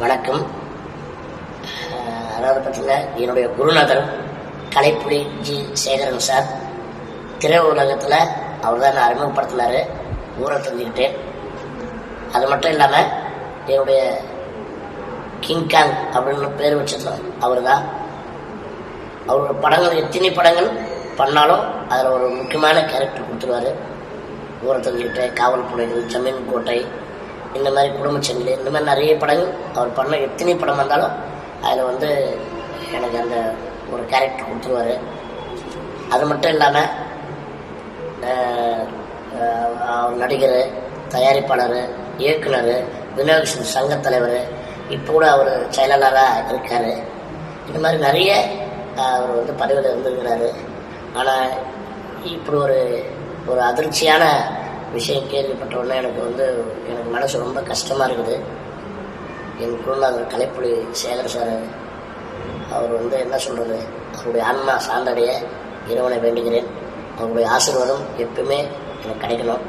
வணக்கம். அதாவது பார்த்தீங்கன்னா, என்னுடைய குருநாதர் கலைப்புலி ஜி சேகரன் சார் திரை உலகத்தில் அவர் தான் நான் அறிமுகப்படுத்தினார். ஊரை தெரிஞ்சுக்கிட்டேன். அது மட்டும் இல்லாமல் என்னுடைய கிங்காங் அப்படின்னு பேர் வச்சதும் அவர் தான். அவரோட படங்கள் எத்தனை படங்கள் பண்ணாலும் அதில் ஒரு முக்கியமான கேரக்டர் கொடுத்துருவார். ஊரை தெரிஞ்சுக்கிட்டேன், காவல் புலிகள், ஜமீன் கோட்டை, இந்த மாதிரி குடும்பச்சங்கிலி, இந்த மாதிரி நிறைய படங்கள் அவர் பண்ண எத்தனை படம் வந்தாலும் அதில் எனக்கு அந்த ஒரு கேரக்டர் கொடுத்துருவார். அது மட்டும் இல்லாமல் நடிகர், தயாரிப்பாளர், இயக்குனர், விநாயகர் சங்க தலைவர், இப்போ கூட அவர் செயலாளராக இருக்கார். இந்த மாதிரி நிறைய அவர் பதவியில் இருந்திருக்கிறாரு. ஆனால் இப்படி ஒரு அதிர்ச்சியான விஷயம் கேள்விப்பட்ட உடனே எனக்கு மனசு ரொம்ப கஷ்டமாக இருக்குது. என் குருநாதர் கலைப்புலி சேகர் சார் அவர் என்ன சொல்கிறது, அவருடைய ஆன்மா சார்ந்தடைய இறைவனை வேண்டுகிறேன். அவருடைய ஆசீர்வாதம் எப்பவுமே எனக்கு கிடைக்கணும்.